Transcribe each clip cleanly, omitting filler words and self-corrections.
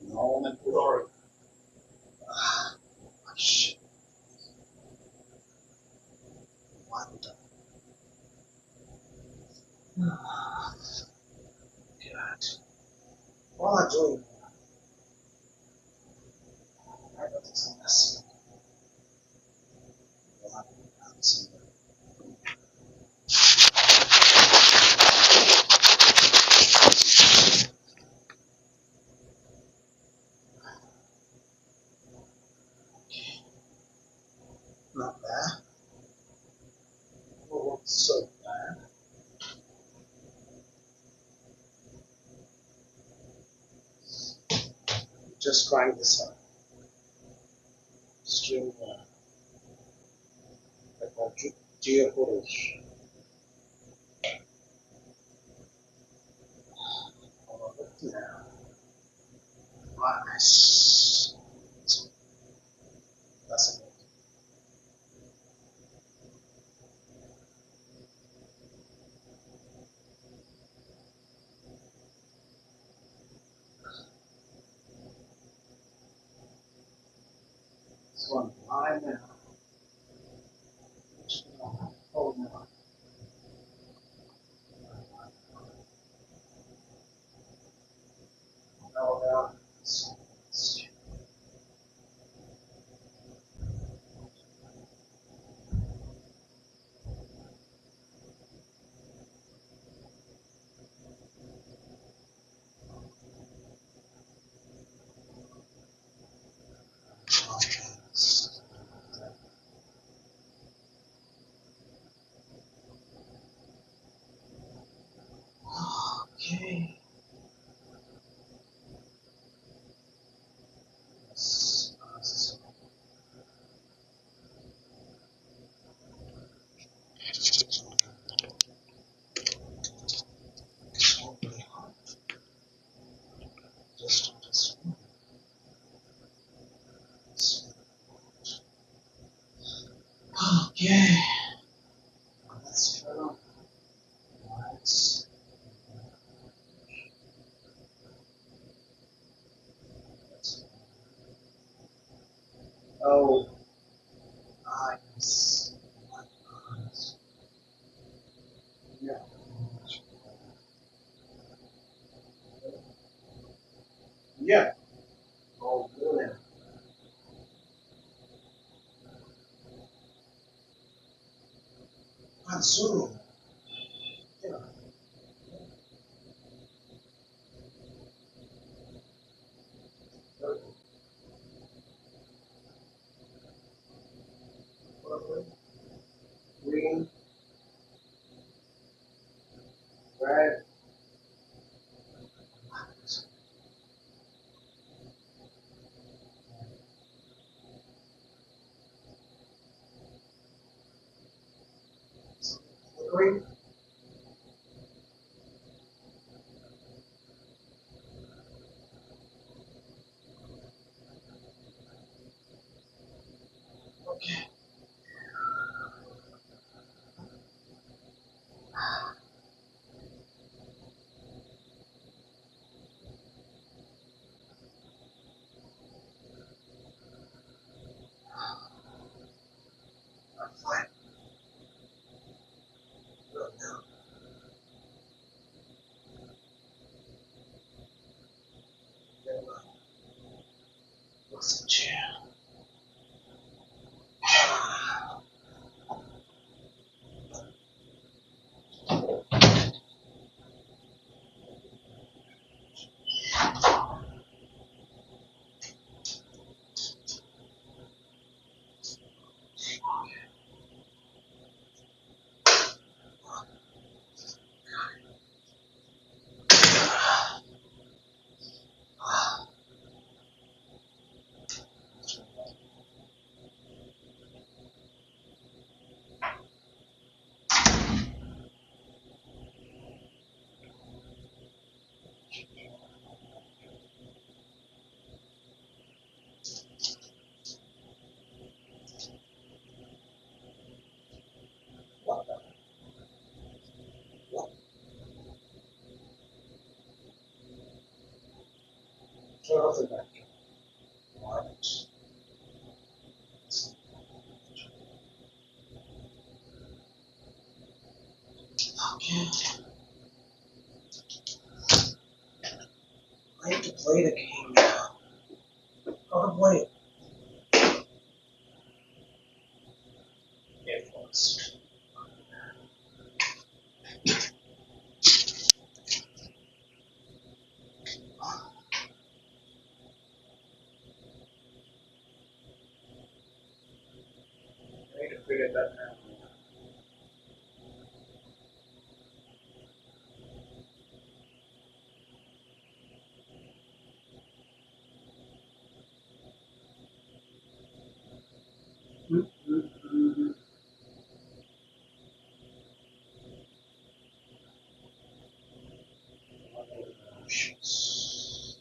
Norman Glory. Ah, shit. What the? Ah, God. What am I doing? I got this mess. Not bad. Oh, so bad. Just trying this out. Stream called JioPhotos. Now, nice. That's it. It's going live now. Oh no. Oh no. Okay. Really hot. Just okay. Let's turn on lights. Oh, nice. Yeah. Yeah. Oh, good. Ah, Zoom. Yeah. Purple, purple, green, red. Green. Okay. I'm fine. Good now. Get my what's the chair? Turn off the back. Right. Okay. I have to play the game now. How to play it? JioPhotos. I need to figure that out. Options.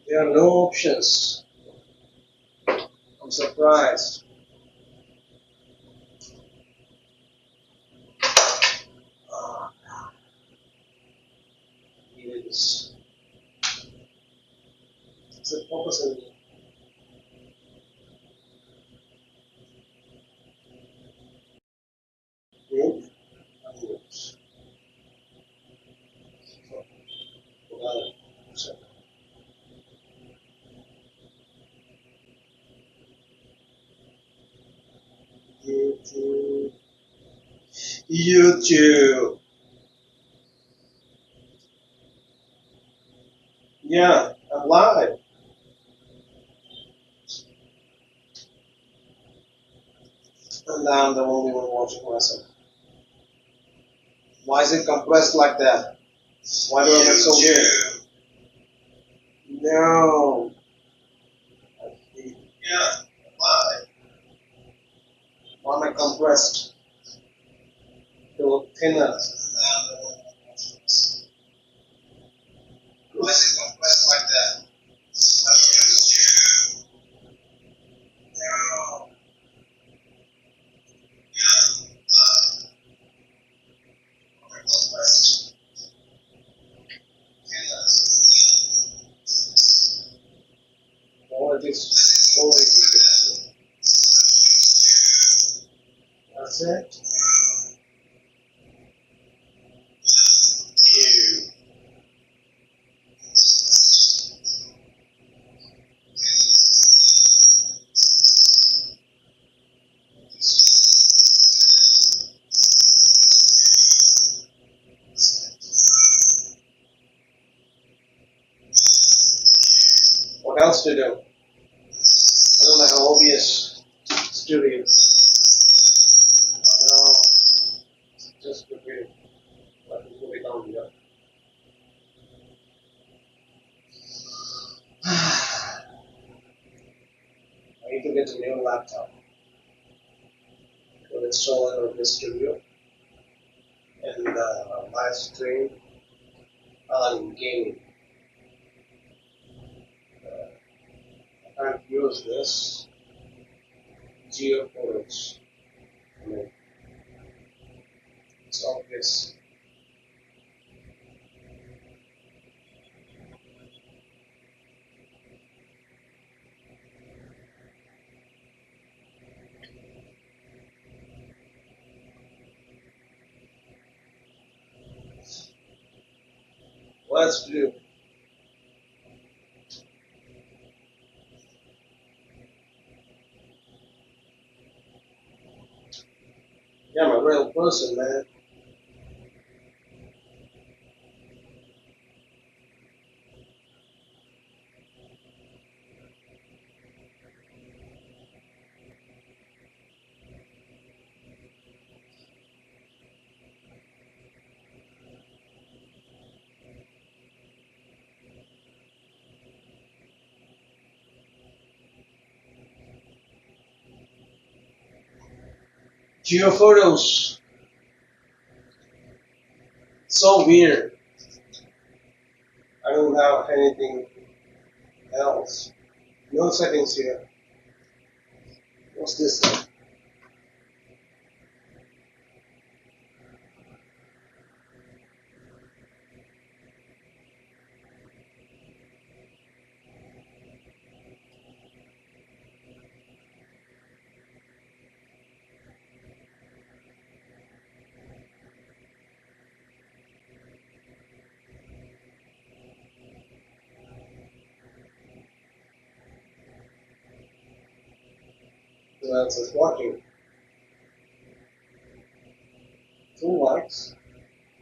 There are no options. I'm surprised. Ah, it is. Is it focusing? Group? Groups. So, YouTube. YouTube. Yeah, I'm live. And I'm the only one watching myself. Why is it compressed like that? Why do I look so weird? No. Yeah, live. Why am I compressed? To look thinner. Why is it compressed like that? No. Compressed. All this holy. That's it. What else to do? I don't know how obvious studio. No, just repeat. Let me move it down here. I need to get a new laptop. We'll install it on this studio and live stream while I'm gaming. I can't use this JioPhotos. I mean, it's obvious. What else to do? Yeah, I'm a real person, man. JioPhotos. So weird. I don't have anything else. No settings here. What's this thing? Who else is watching? 2 likes.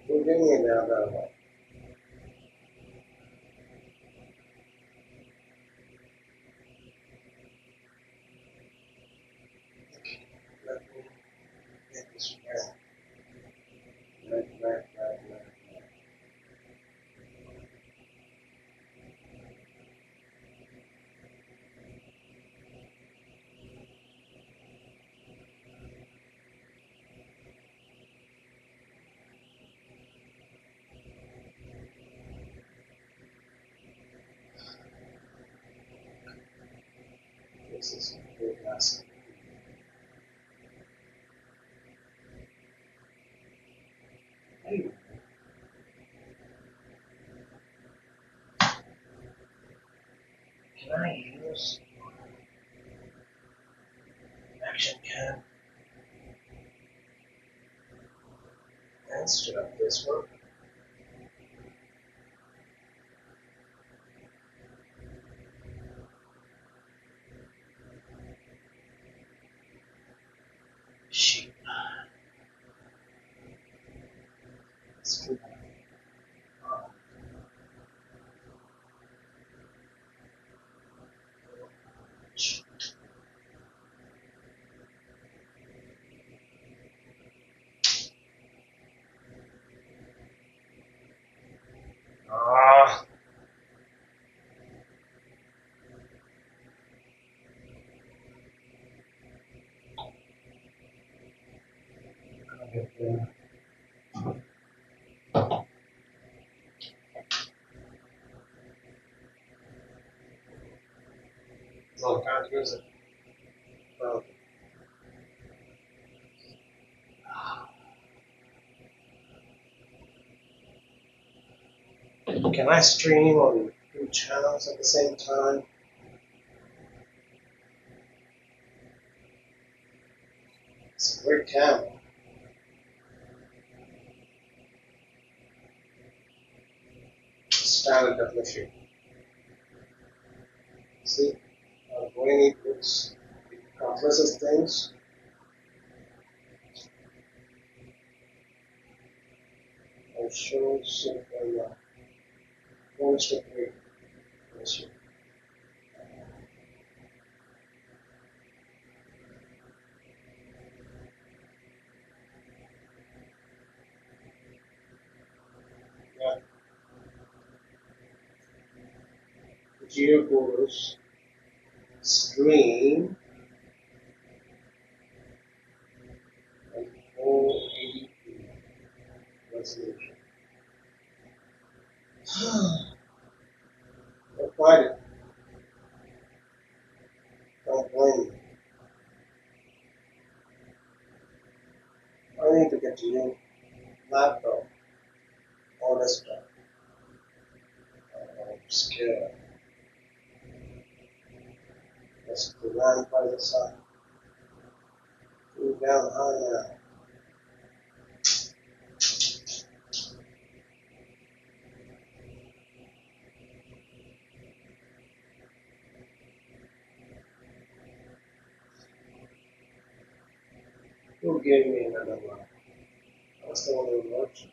Who gave me another one? Let me get this right. Right. This is a big mess. Hey. Can I use action cam instead of this one? Shit. Let's do that. Ah. Okay. No, I can't use it. Well, can I stream on 2 channels at the same time? It's a great camera. Standard definition. See, when it looks, it compresses things. And shows it on voice recording. Yeah, JioPhotos screen and 480p resolution. I tried it. Don't blame me. I need to get a new laptop or desktop. I'm scared. Let's go down by the side. Go down high now. Who gave me another one? That's the one who works.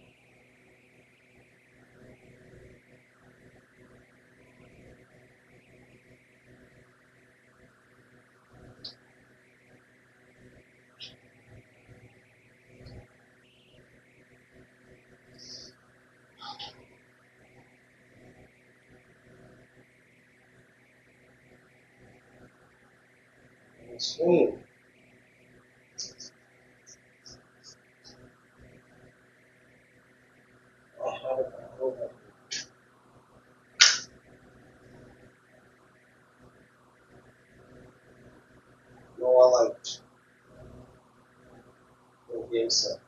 Screen. I have it. I hope I know I liked the game set.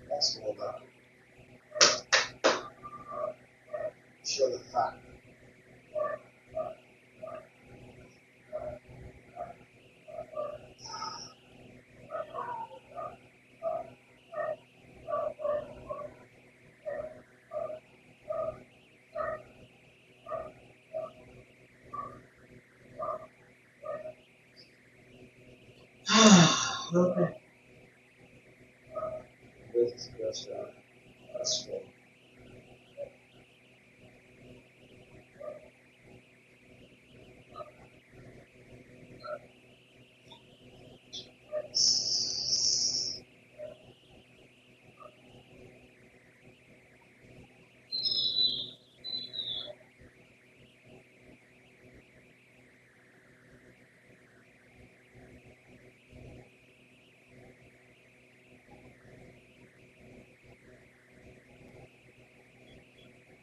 That's more about show the fact. Okay. This is just a scroll.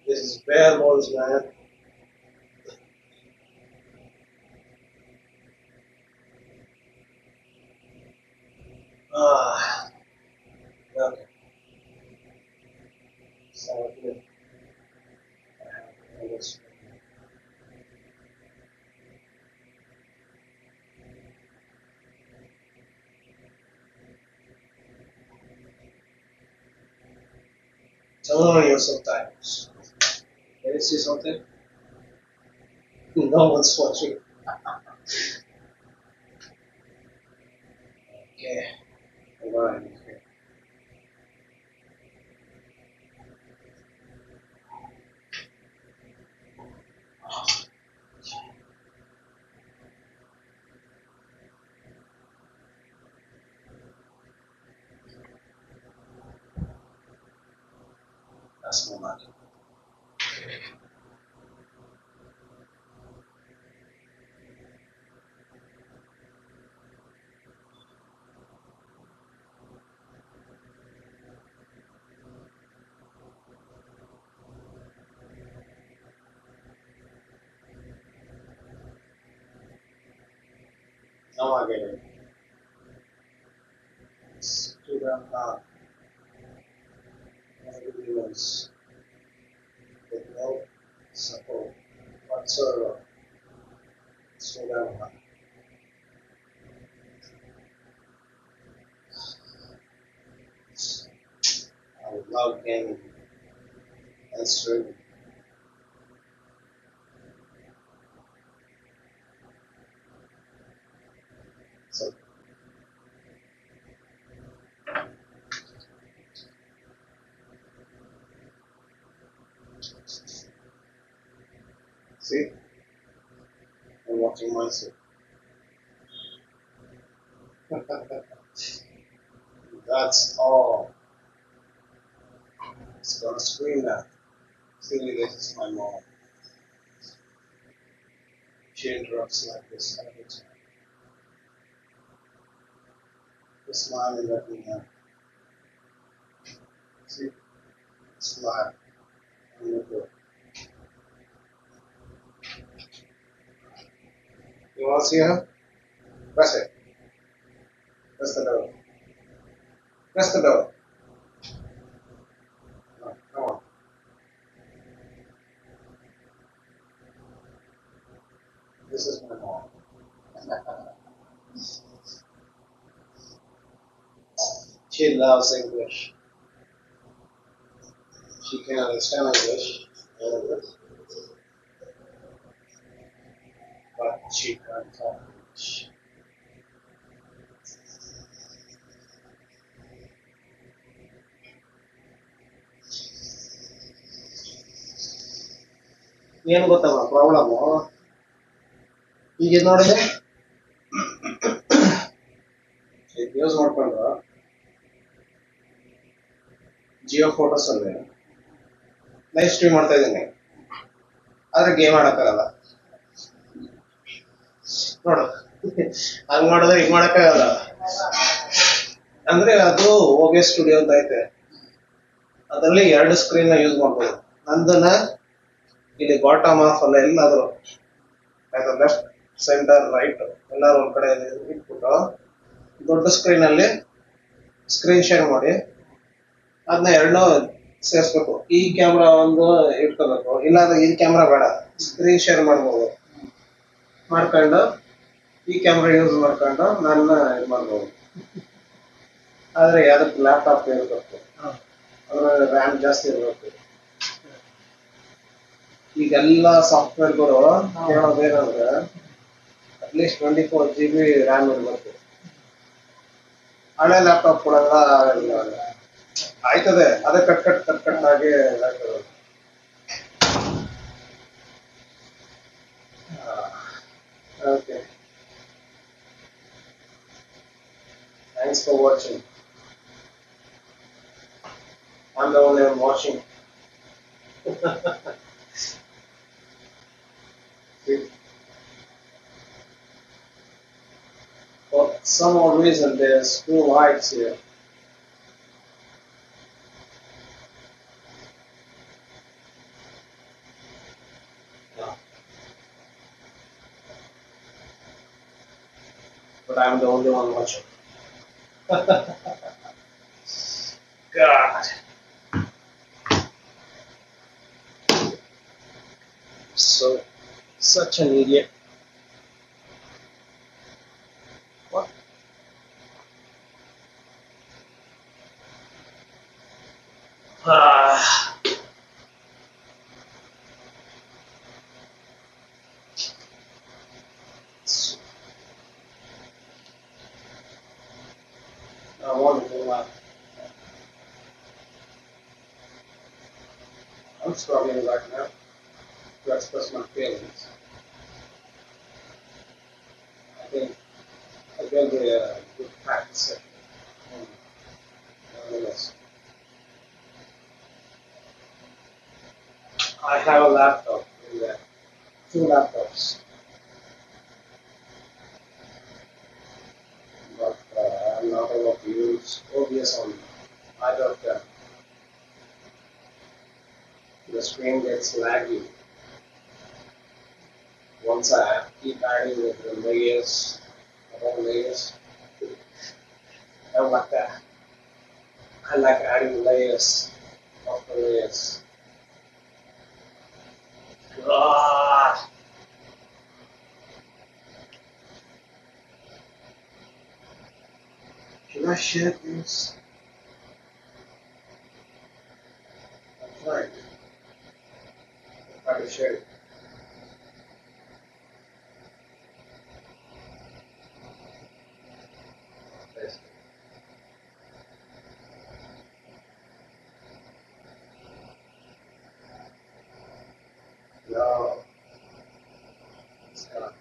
This is bare bones, man. Ah, okay. So here, I was- Tell on you sometimes. Can you see something? No one's watching. Okay. Alright. Okay. That's no matter. Now I get it. Student everyone's with no support whatsoever. Student I would love gaming and streaming. So see, I'm watching myself. That's all. It's gonna scream that. See, this is my mom. She interrupts like this every time. Just smile and let me know. See, smile. And you go. You wanna see her? Press it. Press the door. Press the door. No, come on. This is my mom. She loves English. She can understand English, but she can't talk English. ಏನು ಗೊತ್ತಲ್ಲ problem ಈಗ ಇದು ನೋಡಿದ್ರೆ use ಮಾಡ್ಕೊಂಡು Jio photos ಅಲ್ಲಿ live stream ಮಾಡ್ತಾ ಇದ್ದೀನಿ ಆದ್ರೆ ಗೇಮ್ ಆಡಕ್ಕಾಗಲ್ಲ ನೋಡು ಹಂಗ್ ಮಾಡಿದ್ರೆ ಈಗ ಮಾಡಕ್ಕಾಗಲ್ಲ ಅಂದ್ರೆ ಅದು ಓಗೆ ಸ್ಟುಡಿಯೋ ಅಂತ ಐತೆ ಅದರಲ್ಲಿ 2 ಸ್ಕ್ರೀನ್ ಯೂಸ್ ಮಾಡ್ಬೋದು ನಂದನ್ನ ಇಲ್ಲಿ ಬಾಟಮ್ ಆಫ್ ಅಲ್ಲ ಎಲ್ಲಾದ್ರು ಲೆಫ್ಟ್ ಸೆಂಟರ್ ರೈಟ್ ಎಲ್ಲಾರು ಒಂದ್ ಕಡೆ ಇಟ್ಬಿಟ್ಟು ದೊಡ್ಡ ಸ್ಕ್ರೀನ್ ಅಲ್ಲಿ ಸ್ಕ್ರೀನ್ ಶೇರ್ ಮಾಡಿ ಅದನ್ನ ಎರಡನ್ನೂ ಸೇರಿಸ್ಬೇಕು ಈ ಕ್ಯಾಮ್ರಾ ಒಂದು ಇಟ್ಕೋಬೇಕು ಇಲ್ಲಾಂದ್ರೆ ಈ ಕ್ಯಾಮ್ರಾ ಬೇಡ ಸ್ಕ್ರೀನ್ ಶೇರ್ ಮಾಡ್ಬೋದು ಮಾಡ್ಕೊಂಡು ಈ ಕ್ಯಾಮ್ರಾ ಯೂಸ್ ಮಾಡ್ಕೊಂಡು ನನ್ನ ಇದು ಮಾಡ್ಬೋದು ಆದ್ರೆ ಯಾವ್ದಕ್ಕೆ ಲ್ಯಾಪ್ಟಾಪ್ ಇರಬೇಕು ಅದ್ರ ರ್ಯಾಮ್ ಜಾಸ್ತಿ ಇರಬೇಕು ಈಗೆಲ್ಲ ಸಾಫ್ಟ್ವೇರ್ಗಳು ಹೇಳೋದೇನಂದ್ರೆ ಅಟ್ಲೀಸ್ಟ್ 24 GB ರ್ಯಾಮ್ ಇರಬೇಕು ಹಳೆ ಲ್ಯಾಪ್ಟಾಪ್ ಕೊಡಲ್ಲ ಆಯ್ತದೆ ಅದೇ ಕಟ್ ಆಗಿ ಆಯ್ತದೆ. Okay, thanks for watching. I'm the only one watching. For some odd reason, there's two lights here. Yeah. But I'm the only one watching. God. So, such an idiot. What? Ah. I want to do that. I'm struggling right now to express my feelings. I think I will be a good practice. Yes. I have a laptop in there, two laptops, but I'm not able to use OBS on either of them. The screen gets laggy once I keep adding the layers, more layers. I like that. I like adding layers after layers. Ah, should I share this? I'm trying. Try to share it. Yes. No, it's not.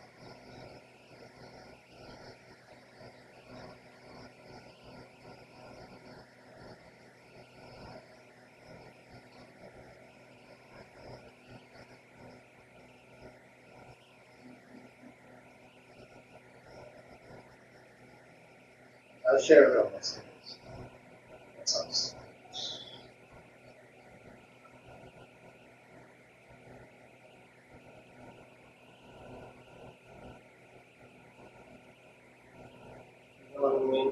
I'll share it on my status. That's us. You know what I mean?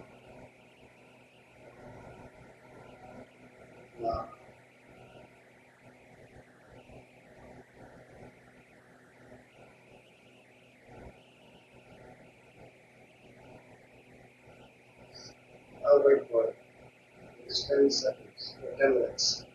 No. I'll wait for it. It's 10 seconds, or 10 minutes.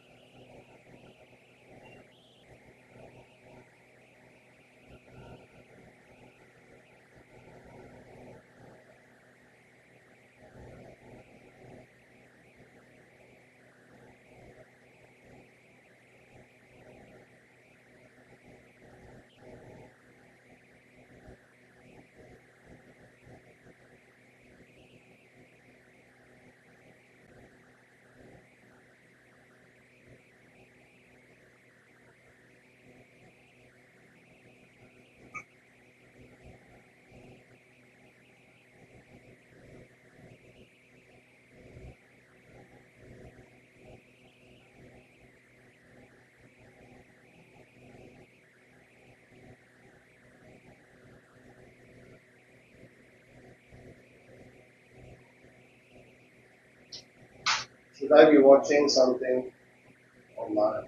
Should I be watching something online?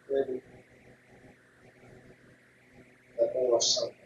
Maybe let me watch something.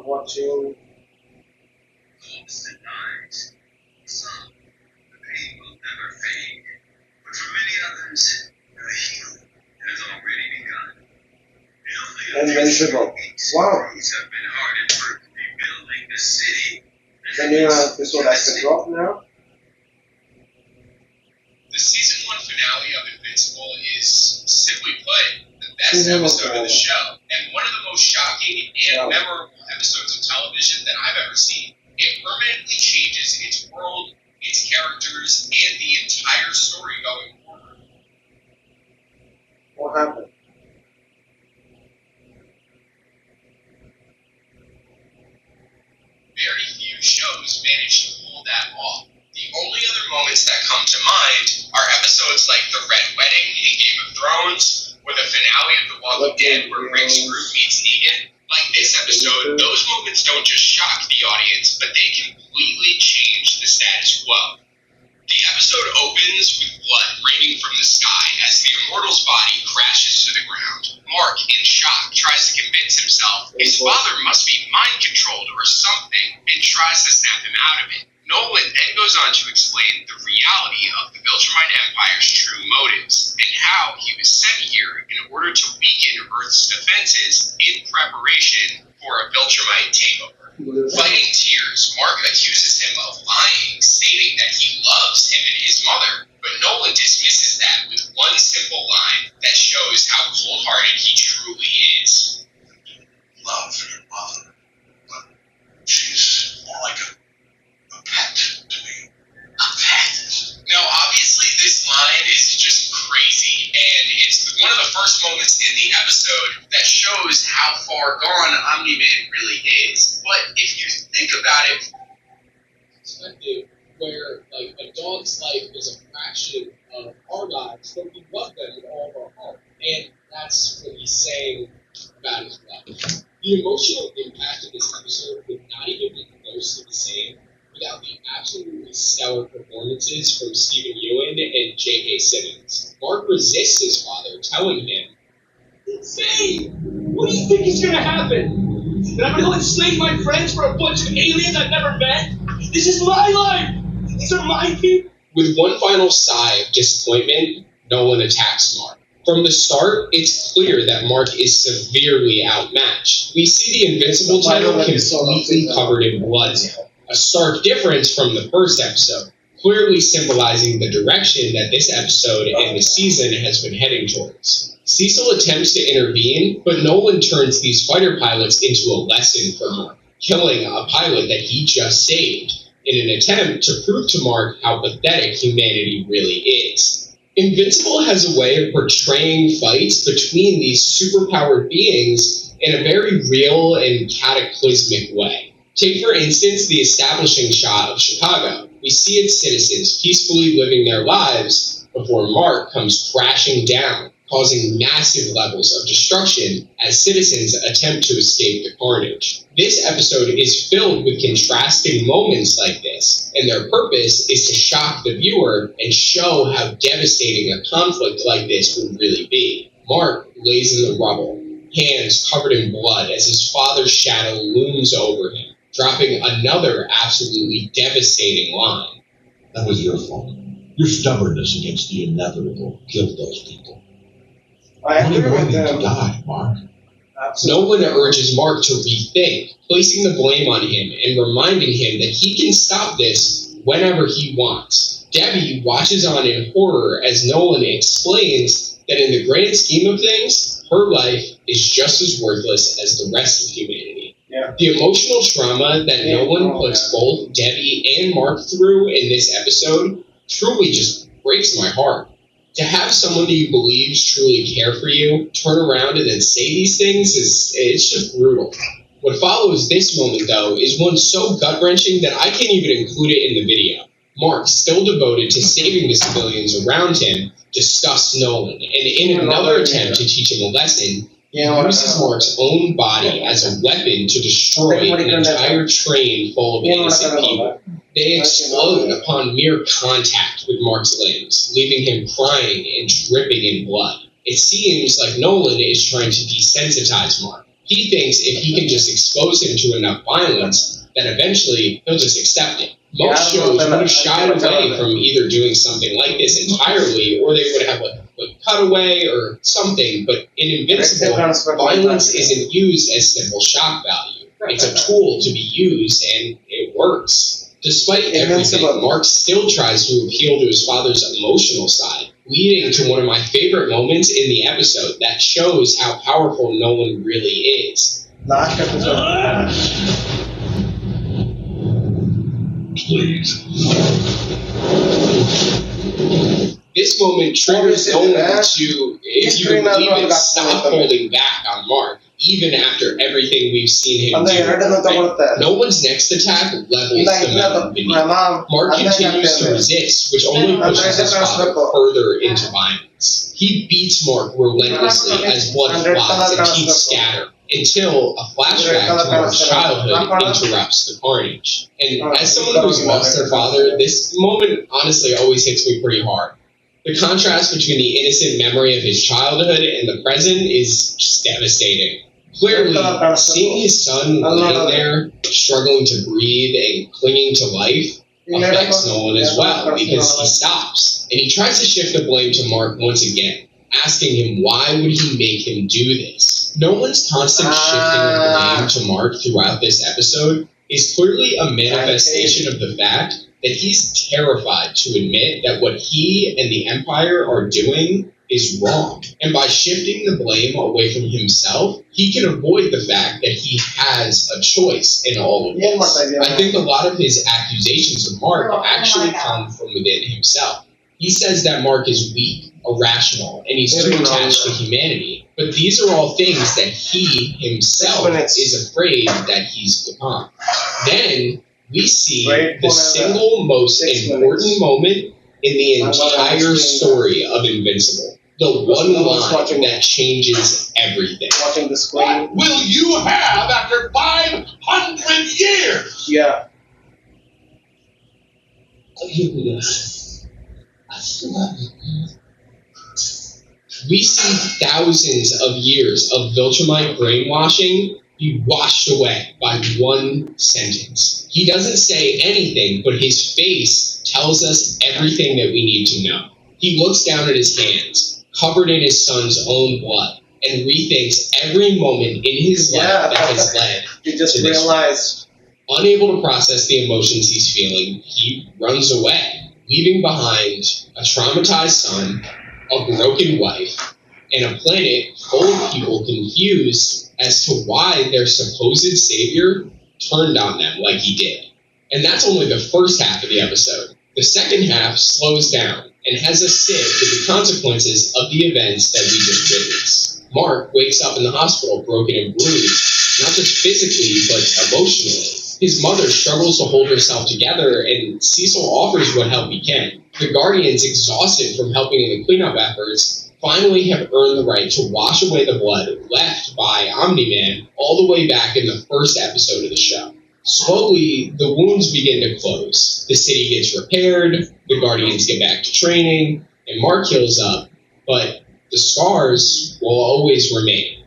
watching. Close the eyes. Some, the pain will never fade. But for many others, the healing has already begun. In only a few short weeks, Wow. crews have been hard at work rebuilding the city. The new episode has to drop now. The season 1 finale of Invincible is, simply put, the best episode of the show, and one of the most shocking and memorable episodes of television that I've ever seen. It permanently changes its world, its characters, and the entire story going forward. What happened? Very few shows manage to pull that off. The only other moments that come to mind are episodes like The Red Wedding in Game of Thrones, or the finale of The Walking Dead where Rick's group meets Negan. Like this episode, those moments don't just shock the audience, but they completely change the status quo. The episode opens with blood raining from the sky as the Immortal's body crashes to the ground. Mark, in shock, tries to convince himself his father must be mind-controlled or something, and tries to snap him out of it. Nolan then goes on to explain the reality of the Viltrumite Empire's true motives, and how he was sent here in order to weaken Earth's defenses in preparation for a Viltrumite takeover. Fighting tears, Mark accuses him of lying, stating that he loves him and his mother, but Nolan dismisses that with one simple line that shows how cold-hearted he truly is. Love your mother, but she's more like a pet to me. A pet? Now, obviously, this line is just crazy, and it's one of the first moments in the episode that shows how far gone Omni-Man really is. But if you think about it, perspective where like a dog's life is a fraction of our lives, but we love them with all of our heart. And that's what he's saying about his love. The emotional impact of this episode would not even be close to the same without the absolutely stellar performances from Stephen Ewan and J.K. Simmons. Mark resists his father, telling him, "Insane! What do you think is going to happen? That I'm going to enslave my friends for a bunch of aliens I've never met? This is my life! These are my people!" With one final sigh of disappointment, Nolan attacks Mark. From the start, it's clear that Mark is severely outmatched. We see the Invincible title completely covered in blood, a stark difference from the first episode, clearly symbolizing the direction that this episode and the season has been heading towards. Cecil attempts to intervene, but Nolan turns these fighter pilots into a lesson for Mark, killing a pilot that he just saved, in an attempt to prove to Mark how pathetic humanity really is. Invincible has a way of portraying fights between these superpowered beings in a very real and cataclysmic way. Take, for instance, the establishing shot of Chicago. We see its citizens peacefully living their lives before Mark comes crashing down, causing massive levels of destruction as citizens attempt to escape the carnage. This episode is filled with contrasting moments like this, and their purpose is to shock the viewer and show how devastating a conflict like this would really be. Mark lays in the rubble, hands covered in blood as his father's shadow looms over him, dropping another absolutely devastating line. "That was your fault. Your stubbornness against the inevitable killed those people. I Only agree with wanting to them. die, Mark." Nolan urges Mark to rethink, placing the blame on him and reminding him that he can stop this whenever he wants. Debbie watches on in horror as Nolan explains that in the grand scheme of things, her life is just as worthless as the rest of humanity. Yeah. The emotional trauma that Nolan puts both Debbie and Mark through in this episode truly just breaks my heart. To have someone that you believe truly care for you turn around and then say these things it's just brutal. What follows this moment, though, is one so gut-wrenching that I can't even include it in the video. Mark, still devoted to saving the civilians around him, disgusts Nolan, and in another attempt to teach him a lesson, he uses Mark's own body as a weapon to destroy an entire train full of innocent people. They explode upon mere contact with Mark's limbs, leaving him crying and dripping in blood. It seems like Nolan is trying to desensitize Mark, He thinks if he can just expose him to enough violence, then eventually he'll just accept it. Most shows would have shied away from either doing something like this entirely, or they would have a cutaway or something, but in Invincible, violence isn't used as simple shock value. It's a tool to be used, and it works. Despite everything, Mark still tries to appeal to his father's emotional side, leading to one of my favorite moments in the episode that shows how powerful Nolan really is. Last episode. Please. This moment triggers Nolan to, if you can believe it, stop holding back on Mark, even after everything we've seen him do. Nolan's next attack levels the mountain beneath. Mark continues to resist, which only pushes his father further into violence. He beats Mark relentlessly as blood flies and teeth scatter, until a flashback to Mark's childhood interrupts the carnage. And as someone who's lost their father, this moment honestly always hits me pretty hard. The contrast between the innocent memory of his childhood and the present is just devastating. Clearly, seeing his son laying there, struggling to breathe and clinging to life, affects Nolan as well, because he stops. And he tries to shift the blame to Mark once again, asking him why would he make him do this. Nolan's constant shifting of blame to Mark throughout this episode is clearly a manifestation of the fact that he's terrified to admit that what he and the Empire are doing is wrong. And by shifting the blame away from himself, he can avoid the fact that he has a choice in all of this. I think a lot of his accusations of Mark actually come from within himself. He says that Mark is weak, irrational, and he's too attached to humanity. But these are all things that he himself is afraid that he's become. Then we see the single most important moment in the entire story of Invincible. The one line that changes everything. What will you have after 500 years? Yeah. We see thousands of years of Viltrumite brainwashing be washed away by one sentence. He doesn't say anything, but his face tells us everything that we need to know. He looks down at his hands, covered in his son's own blood, and rethinks every moment in his life that has led You just to this. realized. Unable to process the emotions he's feeling, he runs away, leaving behind a traumatized son, a broken wife, and a planet full of people confused as to why their supposed savior turned on them like he did. And that's only the first half of the episode. The second half slows down and has us sit with the consequences of the events that we just witnessed. Mark wakes up in the hospital broken and bruised, not just physically, but emotionally. His mother struggles to hold herself together, and Cecil offers what help he can. The Guardians, exhausted from helping in the cleanup efforts, finally have earned the right to wash away the blood left by Omni-Man all the way back in the first episode of the show. Slowly, the wounds begin to close. The city gets repaired, the Guardians get back to training, and Mark heals up, but the scars will always remain.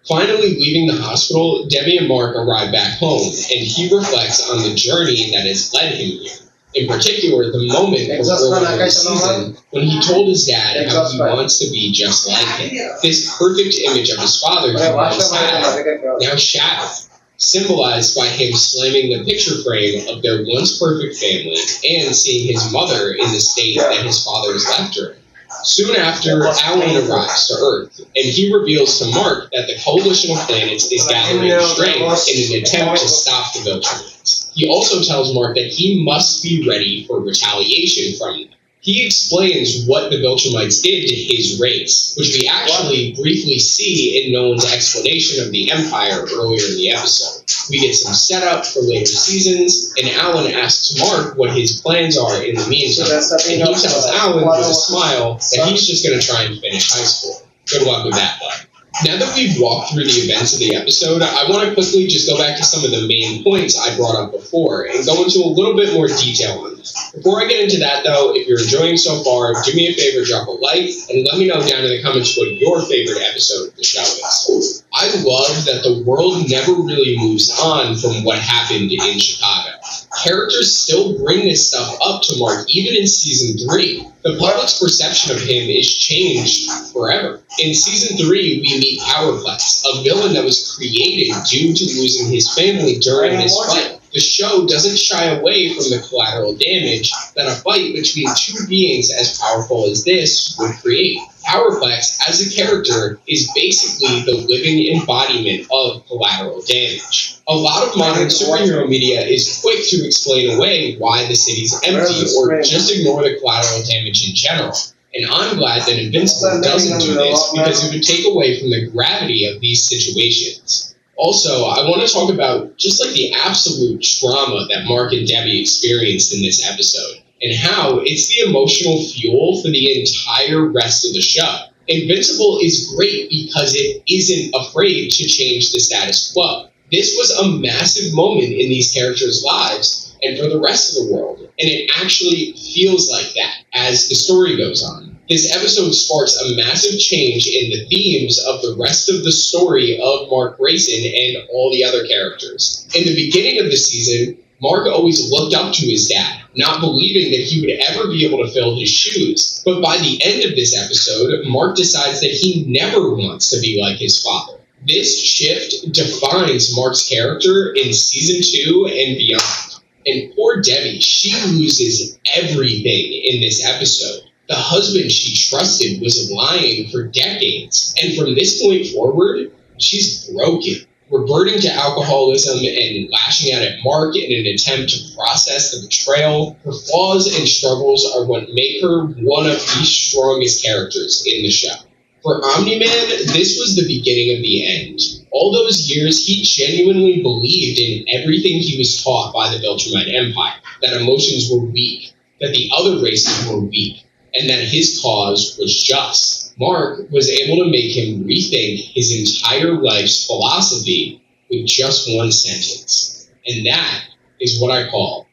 Finally leaving the hospital, Debbie and Mark arrive back home, and he reflects on the journey that has led him here. In particular, the moment earlier in the season when he told his dad how he wants to be just like him. This perfect image of his father he once had, now shattered, symbolized by him slamming the picture frame of their once perfect family and seeing his mother in the state that his father has left her. Soon after, Alan arrives to Earth, and he reveals to Mark that the Coalition of Planets is gathering strength in an attempt to stop the Viltrumites. He also tells Mark that he must be ready for retaliation from them. He explains what the Viltrumites did to his race, which we actually briefly see in Nolan's explanation of the Empire earlier in the episode. We get some setup for later seasons, and Alan asks Mark what his plans are in the meantime. And he tells Alan with a smile that he's just going to try and finish high school. Good luck with that, bud. Now that we've walked through the events of the episode, I want to quickly just go back to some of the main points I brought up before and go into a little bit more detail on them. Before I get into that though, if you're enjoying so far, do me a favor, drop a like, and let me know down in the comments what your favorite episode of the show is. I love that the world never really moves on from what happened in Chicago. Characters still bring this stuff up to Mark even in season 3. The public's perception of him is changed forever. In season 3, we meet Powerplex, a villain that was created due to losing his family during this fight. The show doesn't shy away from the collateral damage that a fight between two beings as powerful as this would create. Powerplex, as a character, is basically the living embodiment of collateral damage. A lot of modern superhero media is quick to explain away why the city's empty or just ignore the collateral damage in general. And I'm glad that Invincible doesn't do this because it would take away from the gravity of these situations. Also, I want to talk about just like the absolute trauma that Mark and Debbie experienced in this episode and how it's the emotional fuel for the entire rest of the show. Invincible is great because it isn't afraid to change the status quo. This was a massive moment in these characters' lives and for the rest of the world, and it actually feels like that as the story goes on. This episode sparks a massive change in the themes of the rest of the story of Mark Grayson and all the other characters. In the beginning of the season, Mark always looked up to his dad, not believing that he would ever be able to fill his shoes. But by the end of this episode, Mark decides that he never wants to be like his father. This shift defines Mark's character in season 2 and beyond. And poor Debbie, she loses everything in this episode. The husband she trusted was lying for decades. And from this point forward, she's broken, reverting to alcoholism and lashing out at Mark in an attempt to process the betrayal. Her flaws and struggles are what make her one of the strongest characters in the show. For Omni-Man, this was the beginning of the end. All those years, he genuinely believed in everything he was taught by the Viltrumite Empire, that emotions were weak, that the other races were weak, and that his cause was just. Mark was able to make him rethink his entire life's philosophy with just one sentence. And that is what I call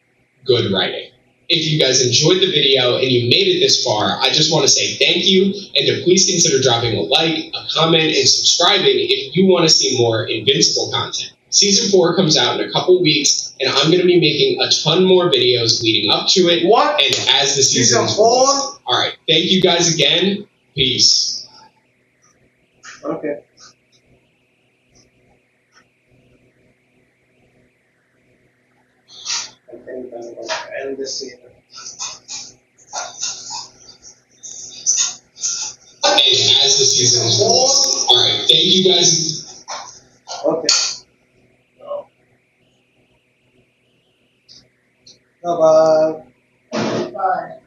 good writing. If you guys enjoyed the video and you made it this far, I just want to say thank you, and to please consider dropping a like, a comment, and subscribing if you want to see more Invincible content. Season 4 comes out in a couple weeks, and I'm going to be making a ton more videos leading up to it. What? And as the season 4? Alright, thank you guys again. Peace. Okay. I think I'm going to end this season. And as the season 4? Alright, thank you guys. Okay. Bye-bye. Bye.